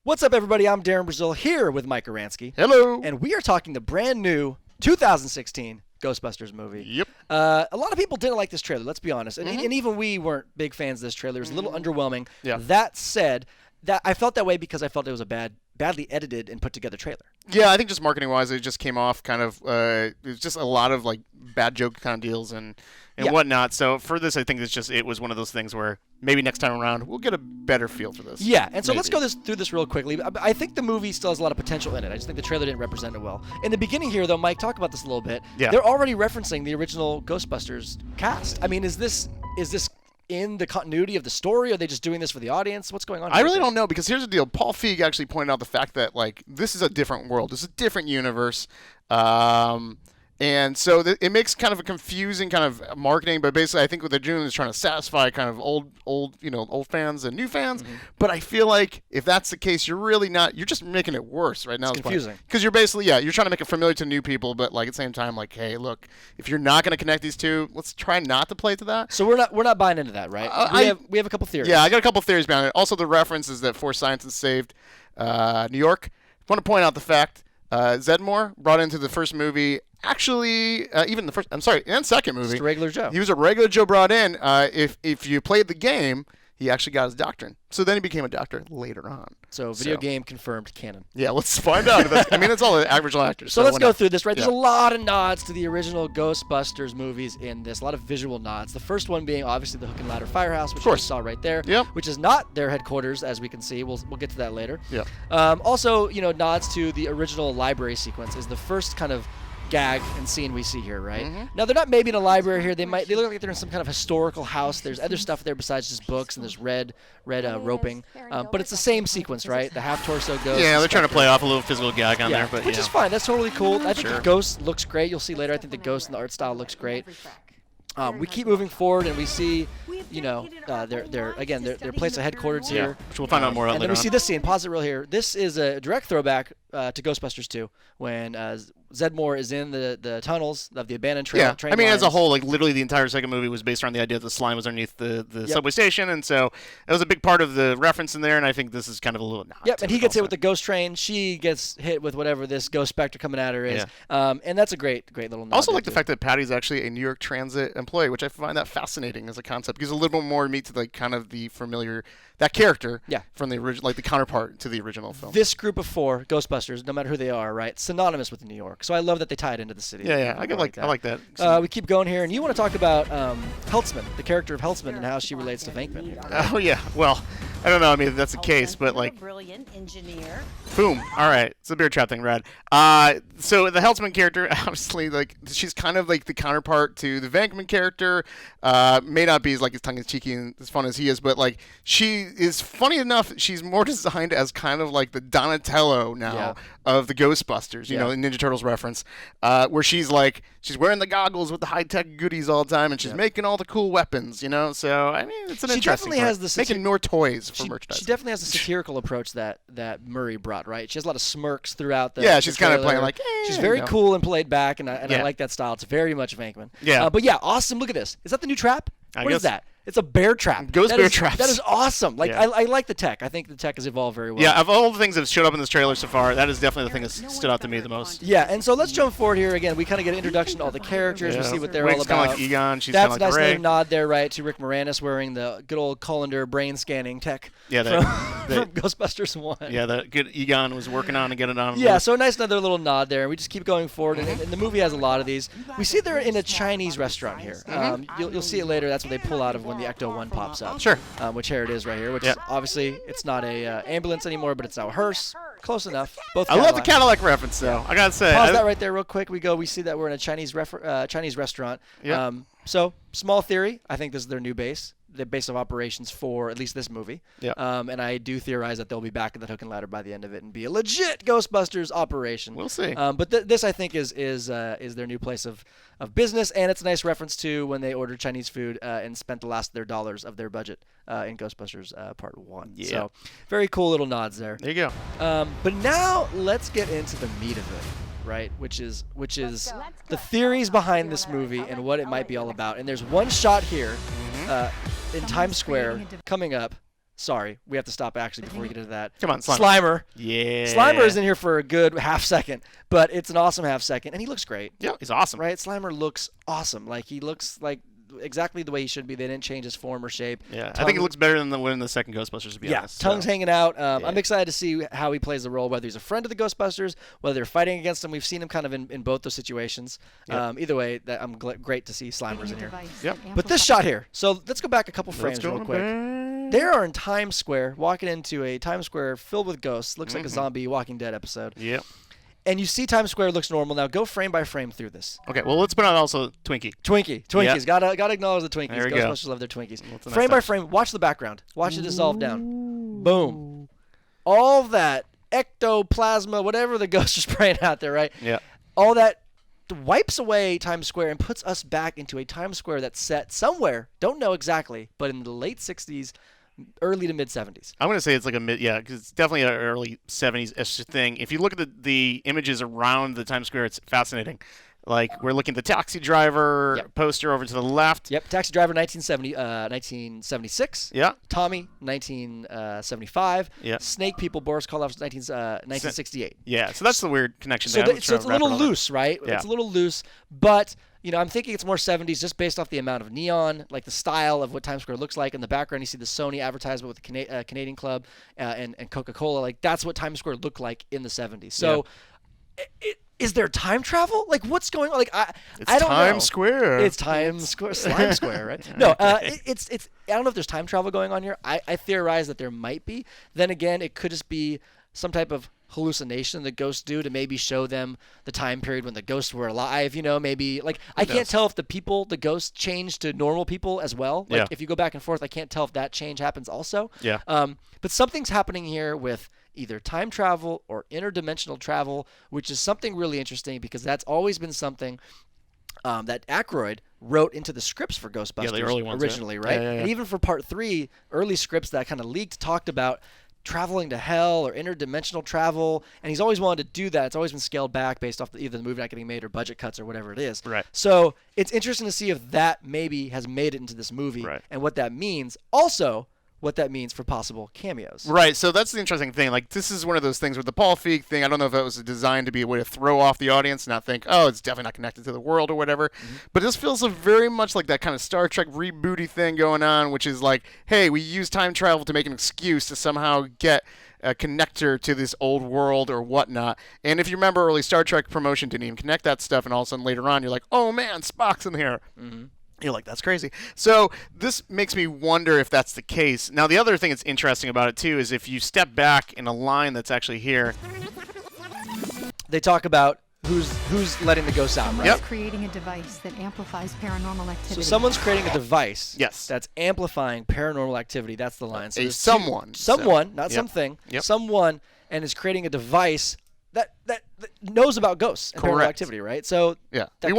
What's up, everybody? I'm Darren Brazil here with Mike Aransky. Hello. And we are talking the brand new 2016 Ghostbusters movie. Yep. A lot of people didn't like this trailer, let's be honest. And even we weren't big fans of this trailer. It was a little underwhelming. Yeah. That said, I felt that way because I felt it was a badly edited and put together trailer. Yeah, I think just marketing-wise, it just came off kind of it was just a lot of like bad joke kind of deals and whatnot. So for this, I think it was one of those things where maybe next time around we'll get a better feel for this. Yeah, and so let's go through this real quickly. I think the movie still has a lot of potential in it. I just think the trailer didn't represent it well. In the beginning here, though, Mike, talk about this a little bit. Yeah. They're already referencing the original Ghostbusters cast. I mean, is this in the continuity of the story? Are they just doing this for the audience? What's going on here? I really don't know, because here's the deal. Paul Feig actually pointed out the fact that like this is a different world. This is a different universe. And so it makes kind of a confusing kind of marketing, but basically I think what they're doing is trying to satisfy kind of old fans and new fans. But I feel like if that's the case, you're just making it worse right now. It's confusing. Because you're basically, you're trying to make it familiar to new people, but like at the same time, like, hey, look, if you're not going to connect these two, let's try not to play to that. So we're not buying into that, right? We have a couple theories. Yeah, I got a couple theories behind it. Also, the reference is that Force Scientists saved New York. I want to point out the fact Zedmore brought into the first movie. Actually, even and second movie. Just a regular Joe. He was a regular Joe brought in. If you played the game, he actually got his doctorate. So then he became a doctor later on. So video game confirmed canon. Yeah, let's find out. It's all the average actors. So let's go through this, right? Yeah. There's a lot of nods to the original Ghostbusters movies in this. A lot of visual nods. The first one being obviously the Hook and Ladder Firehouse, which you saw right there. Yep. Which is not their headquarters, as we can see. We'll get to that later. Yeah. Also, nods to the original library sequence is the first kind of gag and scene we see here, right? Now they're not maybe in a library here. They look like they're in some kind of historical house. There's other stuff there besides just books, and there's red roping. But it's the same sequence, right? The half torso ghost. Yeah, they're trying to play off a little physical gag on there, but which is fine. That's totally cool. I think the ghost looks great. You'll see later. I think the ghost and the art style looks great. We keep moving forward, and we see, their place of headquarters here. Which we'll find out more on later. And then we see this scene. Pause it real here. This is a direct throwback to Ghostbusters 2 when Zedmore is in the tunnels of the abandoned train. Yeah, I mean, as a whole, like literally the entire second movie was based around the idea that the slime was underneath the subway station, and so it was a big part of the reference in there. And I think this is kind of a little nod. Yep, and he gets hit with the ghost train. She gets hit with whatever this ghost specter coming at her is. Yeah. And that's a great little nod. I also like the fact that Patty's actually a New York Transit employee, which I find that fascinating as a concept. Gives a little bit more meat to like kind of the familiar character from the original, like the counterpart to the original film. This group of 4 Ghostbusters, no matter who they are, right, synonymous with New York. So I love that they tie it into the city. Yeah, I like that. We keep going here, and you want to talk about Heltzman, the character of Heltzman, and how she relates to Venkman here. Right? Oh yeah, well, I don't know. I mean, if that's the case, but like, brilliant engineer. Boom. All right, it's a beer trap thing, Red. So the Heltzman character, obviously, like she's kind of like the counterpart to the Venkman character. May not be as like as tongue-in-cheeky and as fun as he is, but like she is funny enough. She's more designed as kind of like the Donatello now of the Ghostbusters. You know, the Ninja Turtles reference, where she's wearing the goggles with the high-tech goodies all the time, and she's making all the cool weapons. You know, so I mean, it's an interesting definitely has the making more toys for merchandise. She definitely has a satirical approach that Murray brought. Right, she has a lot of smirks throughout the. Yeah, she's kind of playing like. She's very cool and played back, and I like that style. It's very much Venkman. Yeah. But yeah, awesome. Look at this. Is that the new trap? What is that? It's a bear trap. Bear traps. That is awesome. Like I like the tech. I think the tech has evolved very well. Yeah, of all the things that have showed up in this trailer so far, that is definitely the thing that stood out to me the most. Yeah, and so let's jump forward here again. We kind of get an introduction to all the characters. We see what they're all about. Kind of like Egon. She's That's kind a of like nice Ray. little nod there, right, to Rick Moranis wearing the good old Colander brain scanning tech. Yeah, from Ghostbusters 1. Yeah, the good Egon was working on to get it on. Yeah, so nice another little nod there. We just keep going forward, and the movie has a lot of these. We see they're in a Chinese restaurant here. You'll see it later. That's what they pull out of when the Ecto-1 pops up. Sure. Which here it is right here, which obviously it's not a ambulance anymore, but it's now a hearse. Close enough. Both. I love the Cadillac reference, though. I gotta say. Pause that right there real quick. We see that we're in a Chinese restaurant. Yeah. So small theory. I think this is their new base. The base of operations for at least this movie. Yeah. And I do theorize that they'll be back at the Hook and Ladder by the end of it and be a legit Ghostbusters operation. We'll see. But this I think is their new place of business, and it's a nice reference to when they ordered Chinese food and spent the last of their dollars of their budget in Ghostbusters Part 1. Yeah. So very cool little nods there. There you go. But now let's get into the meat of it. Right, which is the theories behind this movie and what it might be all about. And there's one shot here in Times Square coming up. sorry, we have to stop actually before we get into that. Come on, Slimer. Yeah. Slimer is in here for a good half second, but it's an awesome half second, and he looks great. Yeah, he's awesome. Right? Slimer looks awesome. Like, he looks like exactly the way he should be. They didn't change his form or shape. Yeah, I think it looks better than the one in the second Ghostbusters, to be honest. Tongue's hanging out. I'm excited to see how he plays the role, whether he's a friend of the Ghostbusters, whether they're fighting against him. We've seen him kind of in both those situations. Either way, I'm great to see Slimer's in here. Yep. But this shot here, so let's go back a couple frames real quick. They are in Times Square, walking into a Times Square filled with ghosts. Looks like a zombie Walking Dead episode. Yep. And you see Times Square looks normal. Now go frame by frame through this. Okay, well, let's put on also Twinkies. Twinkies. Gotta acknowledge the Twinkies. There we Ghostbusters go. love their Twinkies. Frame by frame, watch the background. Watch it dissolve down. Boom. All that ectoplasma, whatever the ghosts are spraying out there, right? Yeah. All that wipes away Times Square and puts us back into a Times Square that's set somewhere, don't know exactly, but in the late 60s, early to mid 70s. I'm going to say it's like a mid, because it's definitely an early 70s-ish thing. If you look at the images around the Times Square, it's fascinating. Like, we're looking at the Taxi Driver poster over to the left. Yep, Taxi Driver 1976. Yeah. Tommy 1975. Yeah. Snake People, Boris Karloff 1968. Yeah, so that's the weird connection So, there. so it's a little loose, right? Yeah. It's a little loose, but I'm thinking it's more 70s just based off the amount of neon, like the style of what Times Square looks like. In the background, you see the Sony advertisement with the Canadian Club and Coca-Cola. Like, that's what Times Square looked like in the 70s. So, is there time travel? Like, what's going on? Like, I don't know. Times Square. It's Times Square, Slime Square, right? No, it's. I don't know if there's time travel going on here. I theorize that there might be. Then again, it could just be some type of hallucination that ghosts do to maybe show them the time period when the ghosts were alive. Maybe like I can't tell if the ghosts change to normal people as well. Like if you go back and forth, I can't tell if that change happens also. Yeah. But something's happening here with either time travel or interdimensional travel, which is something really interesting because that's always been something that Aykroyd wrote into the scripts for Ghostbusters the early ones, originally, right? Yeah. And even for Part 3, early scripts that kind of leaked talked about traveling to hell or interdimensional travel, and he's always wanted to do that. It's always been scaled back based off either the movie not getting made or budget cuts or whatever it is. Right. So it's interesting to see if that maybe has made it into this movie and what that means. Also, what that means for possible cameos. Right, so that's the interesting thing. Like, this is one of those things with the Paul Feig thing. I don't know if it was designed to be a way to throw off the audience and not think, oh, it's definitely not connected to the world or whatever. But this feels very much like that kind of Star Trek rebooty thing going on, which is like, hey, we use time travel to make an excuse to somehow get a connector to this old world or whatnot. And if you remember, early Star Trek promotion didn't even connect that stuff, and all of a sudden later on, you're like, oh man, Spock's in here. You're like, that's crazy. So this makes me wonder if that's the case. Now, the other thing that's interesting about it, too, is if you step back in a line that's actually here. They talk about who's letting the ghosts out, right? Yep. Creating a device that amplifies paranormal activity. So someone's creating a device Yes. that's amplifying paranormal activity. That's the line. So there's someone. Not something. Yep. Someone, and is creating a device that knows about ghosts and paranormal Correct. activity, right? So Yeah. that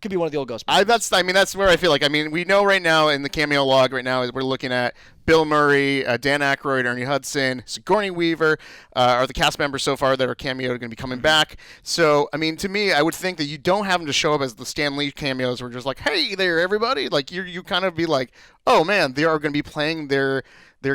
could be one of the old Ghostbusters. That's where I feel like. I mean, we know right now in the cameo log right now is we're looking at Bill Murray, Dan Aykroyd, Ernie Hudson, Sigourney Weaver are the cast members so far that are cameo going to be coming back. So, I mean, to me, I would think that you don't have them to show up as the Stan Lee cameos. We're just like, hey there, everybody. Like you kind of be like, oh man, they are going to be playing their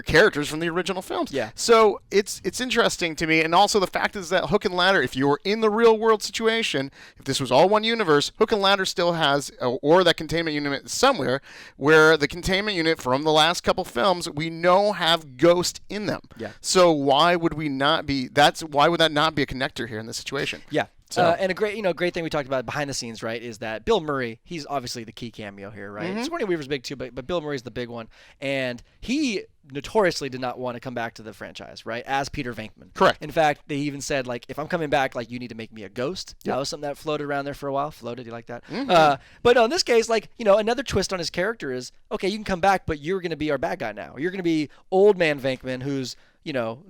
characters from the original films. Yeah. So it's interesting to me, and also the fact is that Hook and Ladder, if you were in the real world situation, if this was all one universe, Hook and Ladder still has, or that containment unit somewhere, where the containment unit from the last couple films we know have ghosts in them. Yeah. So why would we not be? Why would that not be a connector here in this situation? Yeah. So. And a great thing we talked about behind the scenes, right, is that Bill Murray, he's obviously the key cameo here, right? Sigourney Weaver's big too, but Bill Murray's the big one. And he notoriously did not want to come back to the franchise, right, as Peter Venkman. Correct. In fact, they even said, like, if I'm coming back, like, you need to make me a ghost. Yep. That was something that floated around there for a while. Floated, you like that? But no, in this case, like, another twist on his character is, okay, you can come back, but you're going to be our bad guy now. You're going to be old man Venkman, who's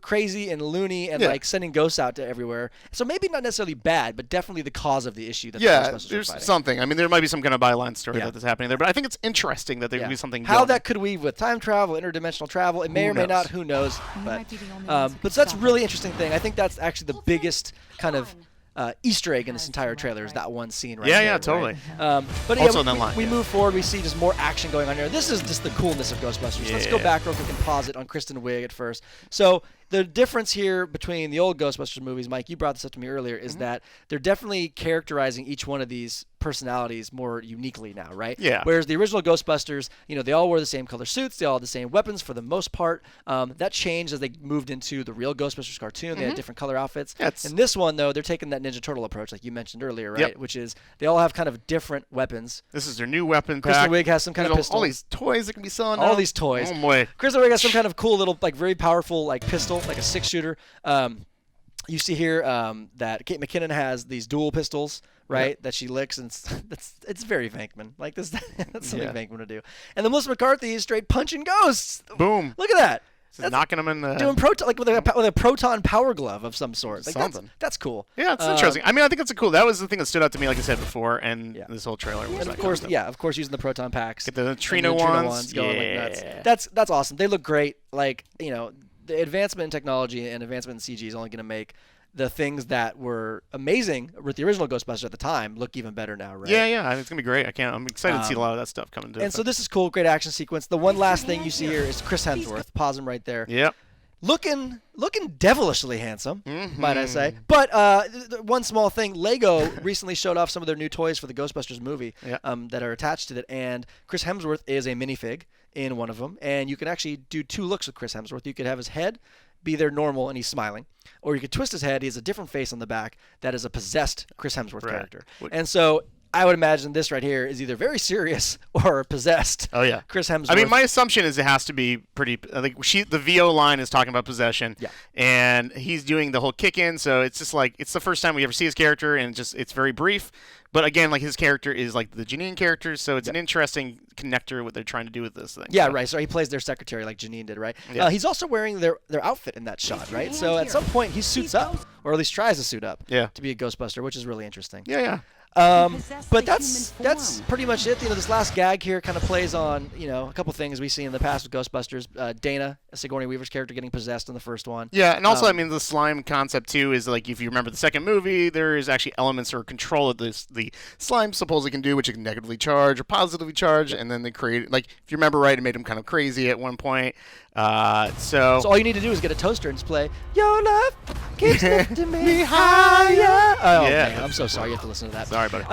crazy and loony and like sending ghosts out to everywhere. So maybe not necessarily bad, but definitely the cause of the issue that the Ghostbusters are there's fighting. something. I mean, there might be some kind of byline story that's happening there, but I think it's interesting that there could be something. How that could weave with time travel, interdimensional travel, it may or may not. Who knows? But so that's a really interesting thing. I think that's actually the biggest kind of Easter egg in this entire trailer is that one scene right Yeah, there. yeah, totally. Right? But Also yeah, in that line, we yeah. move forward. We see just more action going on here. This is just the coolness of Ghostbusters. Let's go Yeah. back real quick and pause it on Kristen Wiig at first. So the difference here between the old Ghostbusters movies, Mike, you brought this up to me earlier, is that they're definitely characterizing each one of these personalities more uniquely now, right? Yeah. Whereas the original Ghostbusters, they all wore the same color suits, they all had the same weapons for the most part. That changed as they moved into the real Ghostbusters cartoon. They had different color outfits. Yeah, In this one, though, they're taking that Ninja Turtle approach, like you mentioned earlier, right? Yep. Which is they all have kind of different weapons. This is their new weapon Kristen pack. Wiig has some kind of There's pistol. all these toys that can be selling All now. these toys. Oh boy. Kristen Wiig has some kind of cool little, like very powerful, like pistol, like a 6-shooter. You see here that Kate McKinnon has these dual pistols, right? Yep. That she licks, and it's very Venkman. Like this, that's something Yeah. Venkman would do. And then Melissa McCarthy is straight punching ghosts. Boom. Look at that. Just knocking them in the... Doing proton, like with a proton power glove of some sort. Like Something. That's cool. Yeah, it's interesting. I mean, I think it's a cool... That was the thing that stood out to me, like I said before, and Yeah. this whole trailer was And that of course, kind of stuff. using the proton packs. Get the and neutrino ones. going Yeah. like nuts. That's awesome. They look great. Like, the advancement in technology and advancement in CG is only going to make the things that were amazing with the original Ghostbusters at the time look even better now, right? Yeah, it's gonna be great. I'm excited to see a lot of that stuff coming to And so this is cool. Great action sequence. The one last thing you see here is Chris Hemsworth. Pause him right there. Yep. Looking devilishly handsome, Mm-hmm. might I say. But one small thing, Lego recently showed off some of their new toys for the Ghostbusters movie Yeah. that are attached to it, and Chris Hemsworth is a minifig in one of them, and you can actually do 2 looks with Chris Hemsworth. You could have his head be there normal and he's smiling, or you could twist his head. He has a different face on the back that is a possessed Chris Hemsworth Right. character. And so I would imagine this right here is either very serious or possessed. Oh yeah, Chris Hemsworth. I mean, my assumption is it has to be pretty. Like the VO line is talking about possession. Yeah. And he's doing the whole kick in, so it's just like it's the first time we ever see his character, and it's very brief. But again, like his character is like the Janine character, so it's an interesting connector what they're trying to do with this thing. Yeah, so. right. So he plays their secretary like Janine did, right? Yeah. He's also wearing their outfit in that shot, right? So at some point he suits up, or at least tries to suit up, Yeah. to be a Ghostbuster, which is really interesting. Yeah. But that's pretty much it. This last gag here kind of plays on a couple things we've seen in the past with Ghostbusters. Dana, Sigourney Weaver's character, getting possessed in the first one. Yeah, and also, I mean, the slime concept, too, is like, if you remember the second movie, there is actually elements or control of the slime supposedly can do, which it can negatively charge or positively charge, and then they create, like, if you remember right, it made him kind of crazy at one point. So all you need to do is get a toaster and just play "Your Love Keeps Lifting Me Higher." Oh, Yeah. man, I'm so sorry you have to listen to that. Sorry, buddy.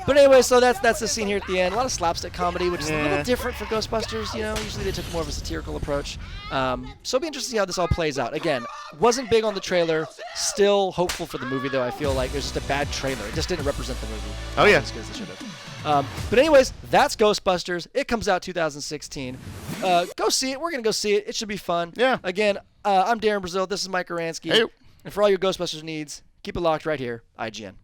But anyway, so that's the scene here at the end. A lot of slapstick comedy, which is a Yeah. little different for Ghostbusters. Usually they took more of a satirical approach. So it'll be interesting to see how this all plays out. Again, wasn't big on the trailer. Still hopeful for the movie, though. I feel like it was just a bad trailer. It just didn't represent the movie. Oh, yeah. As good as it should have. But anyways, that's Ghostbusters. It comes out 2016. Go see it. We're going to go see it. It should be fun. Yeah. Again, I'm Darren Brazil. This is Mike Oransky. Hey. And for all your Ghostbusters needs, keep it locked right here, IGN.